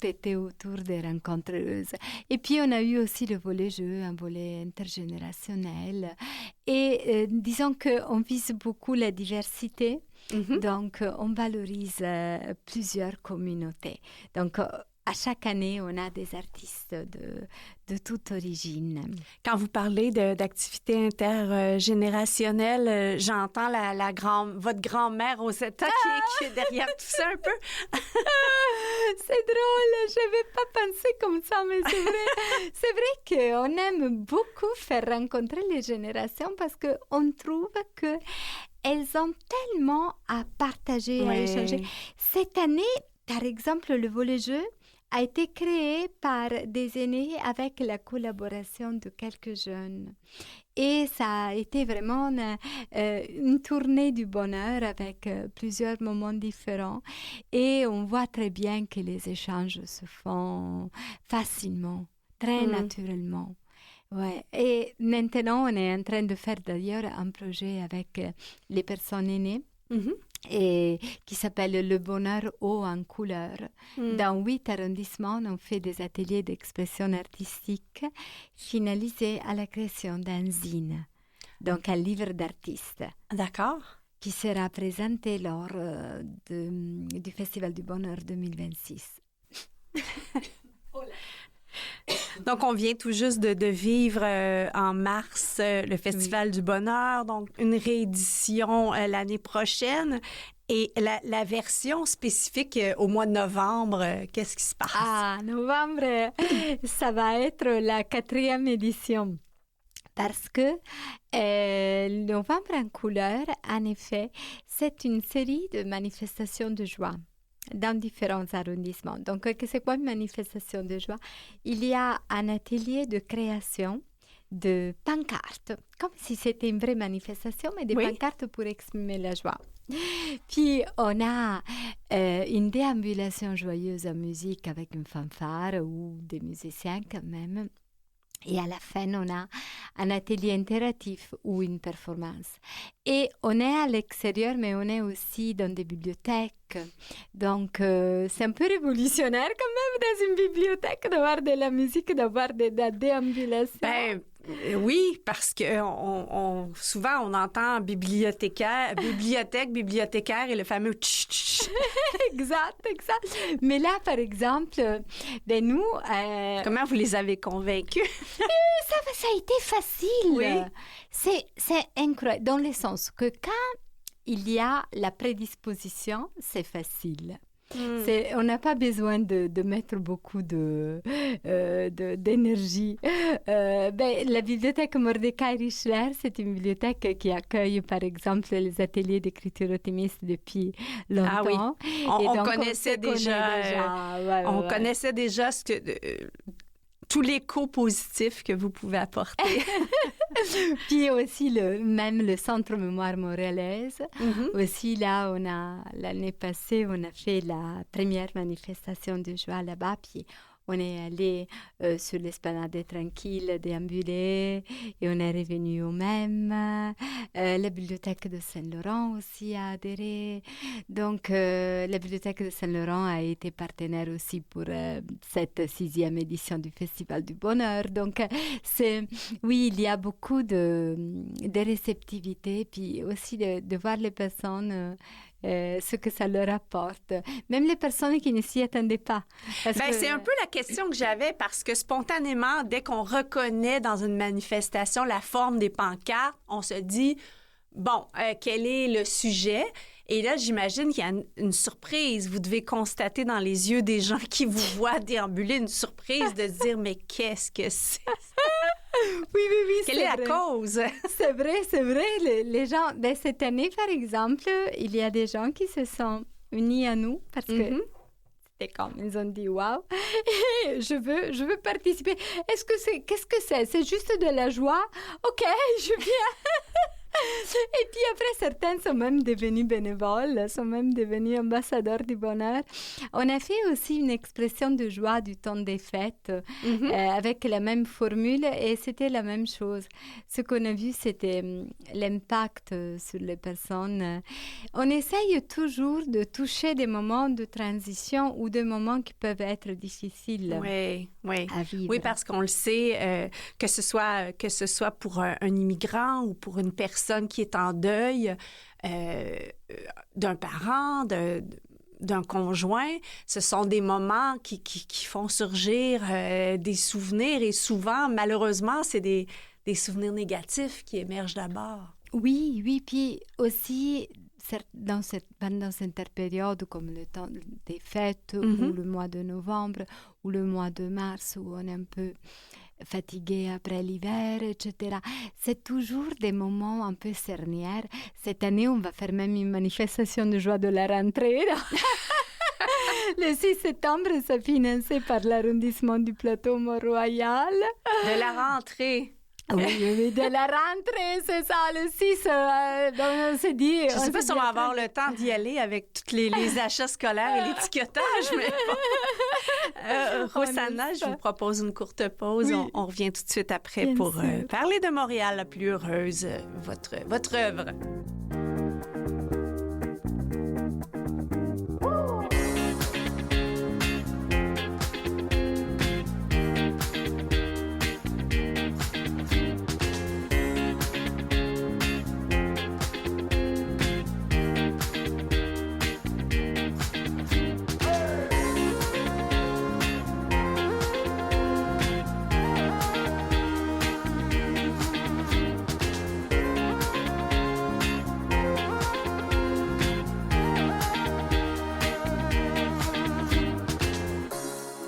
était autour des rencontres heureuses. Et puis, on a eu aussi le volet jeu, un volet intergénérationnel. Et disons qu'on vise beaucoup la diversité. Donc, on valorise plusieurs communautés. Donc, à chaque année, on a des artistes de toute origine. Quand vous parlez d'activités intergénérationnelles, j'entends votre grand-mère Rosetta qui est derrière tout ça un peu. C'est drôle, je n'avais pas pensé comme ça, mais c'est vrai. C'est vrai qu'on aime beaucoup faire rencontrer les générations parce qu'on trouve qu'elles ont tellement à partager, à échanger. Cette année, par exemple, le volet jeu a été créé par des aînés avec la collaboration de quelques jeunes. Et ça a été vraiment une tournée du bonheur avec plusieurs moments différents. Et on voit très bien que les échanges se font facilement, très naturellement. Ouais. Et maintenant, on est en train de faire d'ailleurs un projet avec les personnes aînées. Et qui s'appelle Le bonheur haut en couleur. Dans 8 arrondissements, on fait des ateliers d'expression artistique finalisés à la création d'un zine, donc un livre d'artistes. D'accord. Qui sera présenté lors du Festival du Bonheur 2026. Donc, on vient tout juste de vivre en mars le Festival du Bonheur, donc une réédition l'année prochaine. Et la version spécifique au mois de novembre, qu'est-ce qui se passe? Ah, novembre, ça va être la 4e édition. Parce que Novembre en couleur, en effet, c'est une série de manifestations de joie dans différents arrondissements. Donc, c'est quoi une manifestation de joie? Il y a un atelier de création de pancartes, comme si c'était une vraie manifestation, mais des pancartes pour exprimer la joie. Puis, on a une déambulation joyeuse en musique avec une fanfare ou des musiciens quand même. Et à la fin, on a un atelier interactif ou une performance. Et on est à l'extérieur, mais on est aussi dans des bibliothèques. Donc, c'est un peu révolutionnaire quand même dans une bibliothèque d'avoir de la musique, d'avoir de la déambulation. Ben, oui, parce que souvent, on entend bibliothèque, bibliothécaire et le fameux tch-tch. Exact. Mais là, par exemple, ben nous... Comment vous les avez convaincus? Ça a été facile. Oui. C'est incroyable, dans le sens que quand il y a la prédisposition, c'est facile. On n'a pas besoin de mettre beaucoup d'énergie. La bibliothèque Mordecai Richler, c'est une bibliothèque qui accueille, par exemple, les ateliers d'écriture optimiste depuis longtemps. Ah oui, on connaissait déjà. On connaissait déjà tout l'écho positif que vous pouvez apporter. Puis aussi, même le Centre Mémoire Montréalaise. Aussi, là, l'année passée, on a fait la première manifestation de joie là-bas. Puis on est allé sur l'esplanade tranquille, déambuler, et on est revenu au même. La bibliothèque de Saint-Laurent aussi a adhéré. Donc, la bibliothèque de Saint-Laurent a été partenaire aussi pour cette 6e édition du Festival du Bonheur. Donc, oui, il y a beaucoup de réceptivité, puis aussi de voir les personnes... ce que ça leur apporte. Même les personnes qui ne s'y attendaient pas. C'est un peu la question que j'avais parce que spontanément, dès qu'on reconnaît dans une manifestation la forme des pancartes, on se dit, bon, quel est le sujet? Et là, j'imagine qu'il y a une surprise. Vous devez constater dans les yeux des gens qui vous voient déambuler une surprise de dire, mais qu'est-ce que c'est? Oui. Quelle est la cause? C'est vrai. Les gens, cette année, par exemple, il y a des gens qui se sont unis à nous parce que c'était comme, ils ont dit, waouh, je veux participer. Qu'est-ce que c'est? C'est juste de la joie? OK, je viens. Et puis après, certains sont même devenus bénévoles, sont même devenus ambassadeurs du bonheur. On a fait aussi une expression de joie du temps des fêtes avec la même formule et c'était la même chose. Ce qu'on a vu, c'était l'impact sur les personnes. On essaye toujours de toucher des moments de transition ou des moments qui peuvent être difficiles à vivre. Oui, parce qu'on le sait, que ce soit pour un immigrant ou pour une personne qui est en deuil d'un parent, d'un conjoint, ce sont des moments qui font surgir des souvenirs et souvent, malheureusement, c'est des souvenirs négatifs qui émergent d'abord. Oui, puis aussi pendant cette période comme le temps des fêtes ou le mois de novembre ou le mois de mars où on est un peu fatigué après l'hiver, etc. C'est toujours des moments un peu cernières. Cette année, on va faire même une manifestation de joie de la rentrée. Le 6 septembre, c'est financé par l'arrondissement du plateau Mont-Royal. De la rentrée. Oui, de la rentrée, c'est ça, le 6. Donc on s'est dit... Je ne sais pas si on va avoir le temps d'y aller avec tous les achats scolaires et l'étiquetage, mais bon. Rosanna, je vous propose une courte pause. Oui. On revient tout de suite après Bien pour sûr. parler de Montréal la plus heureuse, votre œuvre.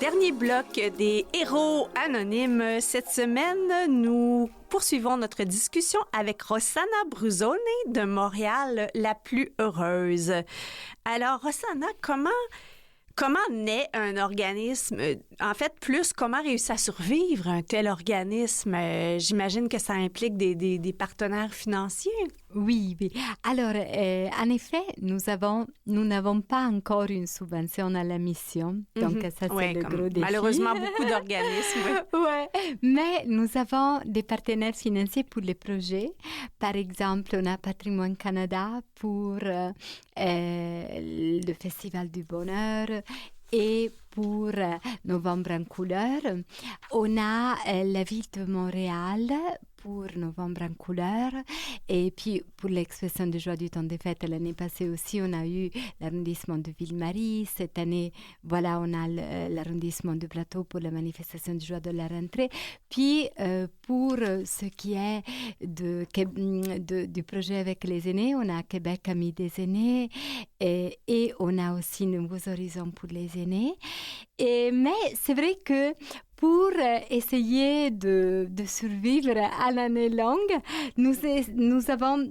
Dernier bloc des héros anonymes. Cette semaine, nous poursuivons notre discussion avec Rosanna Brusone de Montréal, la plus heureuse. Alors, Rosanna, comment naît un organisme? En fait, plus, comment réussir à survivre un tel organisme? J'imagine que ça implique des partenaires financiers. Oui, oui. Alors, en effet, nous n'avons pas encore une subvention à la mission. Donc, ça, c'est Ouais, le comme gros défi. malheureusement, beaucoup d'organismes. Ouais, mais nous avons des partenaires financiers pour les projets. Par exemple, on a Patrimoine Canada pour le Festival du Bonheur et pour Novembre en couleur. On a la ville de Montréal pour Novembre en couleur. Et puis, pour l'expression de joie du temps des fêtes, l'année passée aussi, on a eu l'arrondissement de Ville-Marie. Cette année, voilà, on a l'arrondissement du Plateau pour la manifestation de joie de la rentrée. Puis, pour ce qui est du projet avec les aînés, on a Québec Amis des aînés et on a aussi Nouveaux Horizons pour les aînés. Mais c'est vrai que pour essayer de survivre à l'année longue, nous avons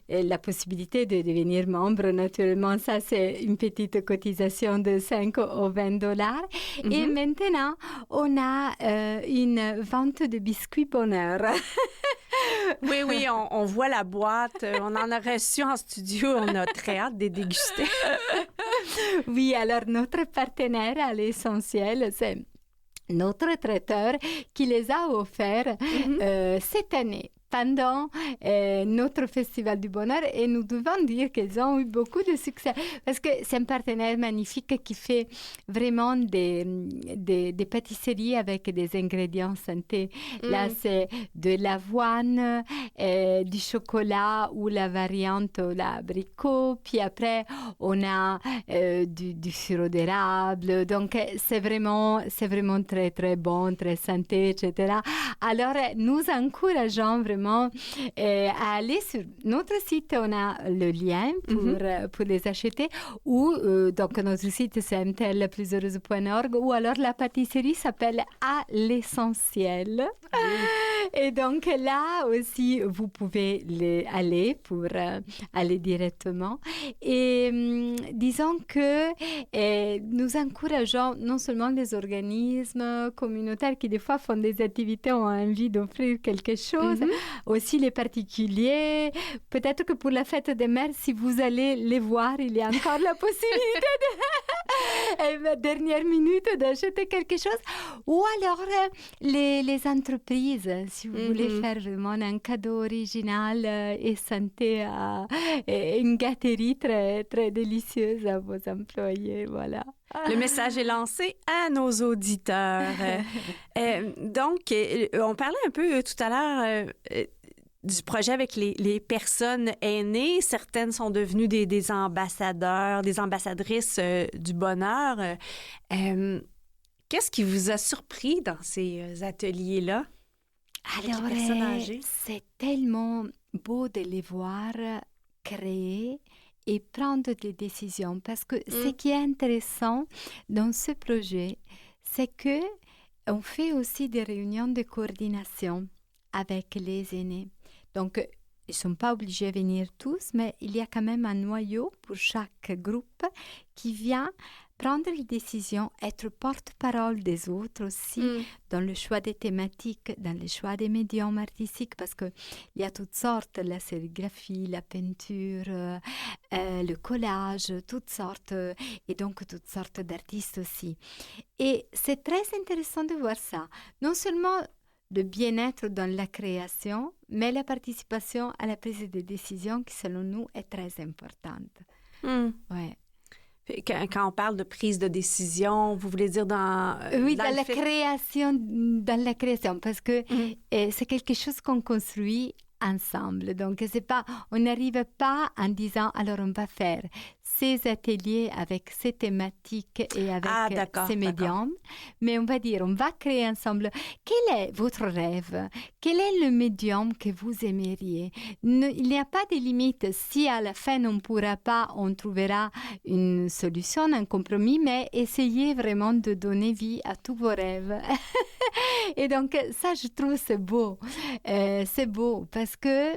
la possibilité de devenir membre. Naturellement, ça, c'est une petite cotisation de 5 ou 20 dollars. Mm-hmm. Et maintenant, on a une vente de biscuits bonheur. Oui, on voit la boîte. On en a reçu en studio. On a très hâte de les déguster. Oui, alors notre partenaire à l'essentiel, c'est notre traiteur qui les a offerts cette année pendant notre Festival du Bonheur et nous devons dire qu'ils ont eu beaucoup de succès parce que c'est un partenaire magnifique qui fait vraiment des pâtisseries avec des ingrédients santé. Là, c'est de l'avoine, du chocolat ou la variante l'abricot. Puis après, on a du sirop d'érable. Donc, c'est vraiment très, très bon, très santé, etc. Alors, nous encourageons vraiment à aller sur notre site. On a le lien pour les acheter. Ou, donc, notre site, c'est mtlplusheureuse.org. Ou alors, la pâtisserie s'appelle À l'essentiel. Et donc, là aussi, vous pouvez aller pour aller directement. Et disons que nous encourageons non seulement les organismes communautaires qui, des fois, font des activités, ont envie d'offrir quelque chose, aussi les particuliers. Peut-être que pour la fête des mères, si vous allez les voir, il y a encore la possibilité dernière minute d'acheter quelque chose. Ou alors les entreprises, si vous voulez faire vraiment un cadeau original et santé, une gâterie très, très délicieuse à vos employés, voilà. Le message est lancé à nos auditeurs. Donc, on parlait un peu tout à l'heure du projet avec les personnes aînées. Certaines sont devenues des ambassadeurs, des ambassadrices du bonheur. Qu'est-ce qui vous a surpris dans ces ateliers-là? Alors, c'est tellement beau de les voir créer et prendre des décisions. Parce que ce qui est intéressant dans ce projet, c'est qu'on fait aussi des réunions de coordination avec les aînés. Donc, ils ne sont pas obligés de venir tous, mais il y a quand même un noyau pour chaque groupe qui vient prendre les décisions, être porte-parole des autres aussi, dans le choix des thématiques, dans le choix des médiums artistiques, parce qu'il y a toutes sortes, la sérigraphie, la peinture, le collage, toutes sortes, et donc toutes sortes d'artistes aussi. Et c'est très intéressant de voir ça. Non seulement le bien-être dans la création, mais la participation à la prise de décision qui, selon nous, est très importante. Ouais. Quand on parle de prise de décision, vous voulez dire dans... Oui, dans la création, parce que c'est quelque chose qu'on construit ensemble. Donc, c'est pas, on n'arrive pas en disant, alors on va faire ces ateliers avec ces thématiques et avec ces médiums, mais on va dire, on va créer ensemble. Quel est votre rêve? Quel est le médium que vous aimeriez? Il n'y a pas de limite. Si à la fin on ne pourra pas, on trouvera une solution, un compromis, mais essayez vraiment de donner vie à tous vos rêves. Et donc, ça, je trouve c'est beau. C'est beau parce que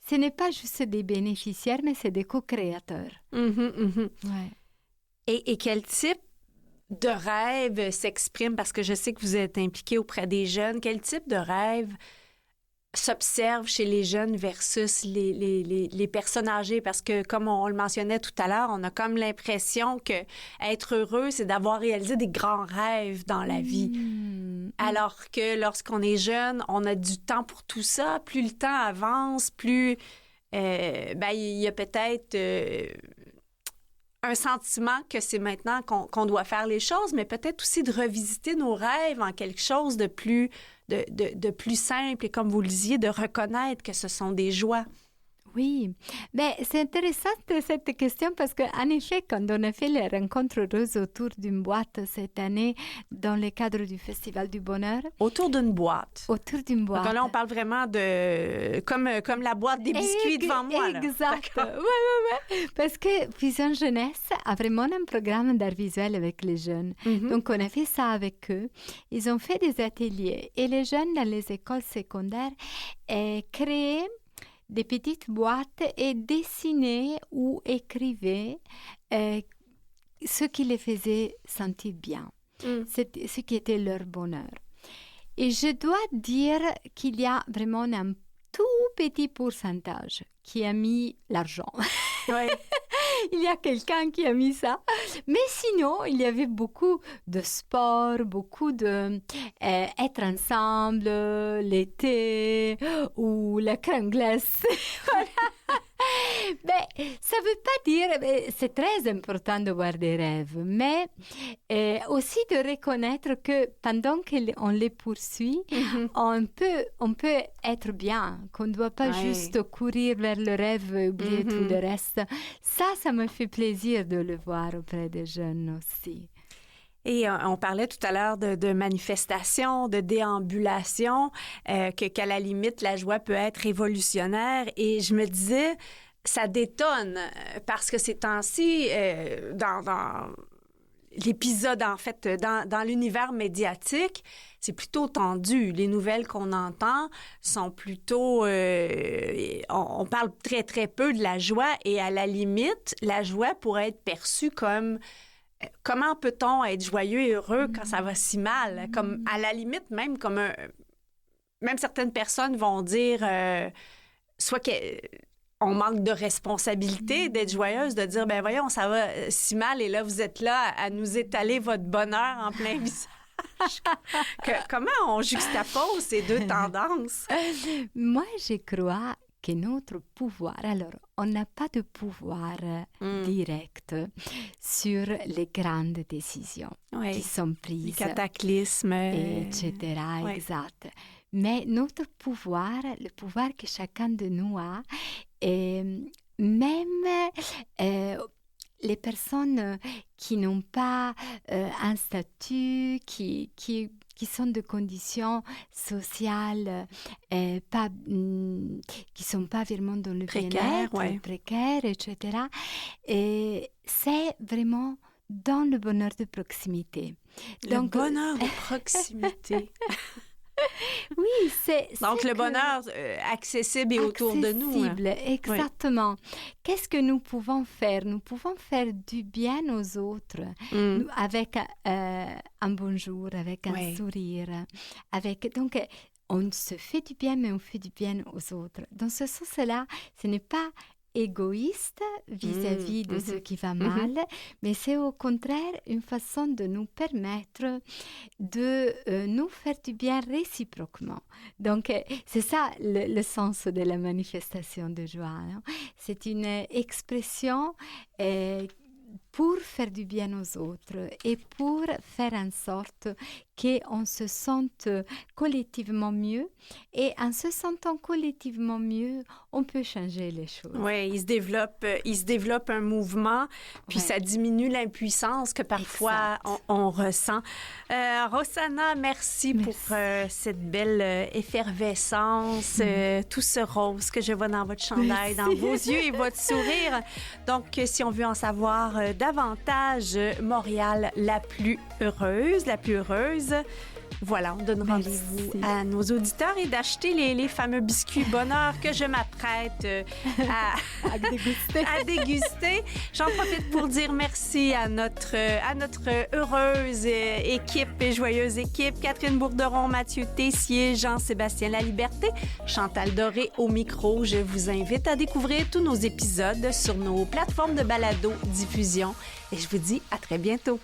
ce n'est pas juste des bénéficiaires, mais c'est des co-créateurs. Ouais. Et quel type de rêve s'exprime? Parce que je sais que vous êtes impliqué auprès des jeunes. Quel type de rêve s'observe chez les jeunes versus les personnes âgées? Parce que, comme on le mentionnait tout à l'heure, on a comme l'impression que être heureux, c'est d'avoir réalisé des grands rêves dans la vie. Alors que lorsqu'on est jeune, on a du temps pour tout ça. Plus le temps avance, plus il y a peut-être un sentiment que c'est maintenant qu'on doit faire les choses, mais peut-être aussi de revisiter nos rêves en quelque chose de plus simple et, comme vous le disiez, de reconnaître que ce sont des joies. Oui, mais c'est intéressant cette question parce qu'en effet, quand on a fait les rencontres heureuses autour d'une boîte cette année dans le cadre du Festival du Bonheur. Autour d'une boîte. Autour d'une boîte. Donc là, on parle vraiment de... comme la boîte des biscuits devant moi. Exact. Oui. Parce que Fusion Jeunesse a vraiment un programme d'art visuel avec les jeunes. Donc, on a fait ça avec eux. Ils ont fait des ateliers. Et les jeunes dans les écoles secondaires créaient des petites boîtes et dessinaient ou écrivaient ce qui les faisait sentir bien, ce qui était leur bonheur. Et je dois dire qu'il y a vraiment un tout petit pourcentage qui a mis l'argent. Oui. Il y a quelqu'un qui a mis ça. Mais sinon, il y avait beaucoup de sport, beaucoup de être ensemble, l'été ou la crème glacée. Voilà. Mais ça ne veut pas dire... C'est très important de voir des rêves, mais aussi de reconnaître que pendant qu'on les poursuit, on peut être bien, qu'on ne doit pas juste courir vers le rêve et oublier tout le reste. Ça me fait plaisir de le voir auprès des jeunes aussi. Et on parlait tout à l'heure de manifestation, de déambulation, qu'à la limite, la joie peut être révolutionnaire. Et je me disais, ça détonne parce que ces temps-ci, dans l'épisode, en fait, dans l'univers médiatique, c'est plutôt tendu. Les nouvelles qu'on entend sont plutôt... on parle très, très peu de la joie et à la limite, la joie pourrait être perçue comme... Comment peut-on être joyeux et heureux quand ça va si mal? Comme, à la limite, même comme même certaines personnes vont dire soit qu'on manque de responsabilité d'être joyeuse, de dire, ben voyons, ça va si mal et là, vous êtes là à nous étaler votre bonheur en plein visage. Comment on juxtapose ces deux tendances? Moi, je crois que notre pouvoir, alors on n'a pas de pouvoir direct sur les grandes décisions qui sont prises. Les cataclysmes. Etc. Exact. Mais notre pouvoir, le pouvoir que chacun de nous a, même les personnes qui n'ont pas un statut, qui sont de conditions sociales qui sont pas vraiment dans le bien-être, précaires, etc. Et c'est vraiment dans le bonheur de proximité. Le bonheur de proximité. Oui, c'est... Donc, c'est le que- bonheur accessible et autour de nous. Hein. Accessible, exactement. Qu'est-ce que nous pouvons faire? Nous pouvons faire du bien aux autres avec un bonjour, avec un Oui. sourire. Donc, on se fait du bien, mais on fait du bien aux autres. Dans ce sens-là, ce n'est pas égoïste vis-à-vis de ce qui va mal, mais c'est au contraire une façon de nous permettre de nous faire du bien réciproquement. Donc, c'est ça le sens de la manifestation de joie. Hein? C'est une expression pour faire du bien aux autres et pour faire en sorte qu'on se sente collectivement mieux. Et en se sentant collectivement mieux, on peut changer les choses. Oui, il se développe un mouvement, puis ça diminue l'impuissance que parfois on ressent. Rossana, merci pour cette belle effervescence, tout ce rose que je vois dans votre chandail, dans vos yeux et votre sourire. Donc, si on veut en savoir davantage, Montréal, la plus heureuse, voilà, on donne rendez-vous à nos auditeurs et d'acheter les fameux biscuits bonheur que je m'apprête à déguster. J'en profite pour dire merci à notre heureuse équipe et joyeuse équipe. Catherine Bourderon, Mathieu Tessier, Jean-Sébastien Laliberté, Chantal Doré au micro. Je vous invite à découvrir tous nos épisodes sur nos plateformes de balado-diffusion et je vous dis à très bientôt.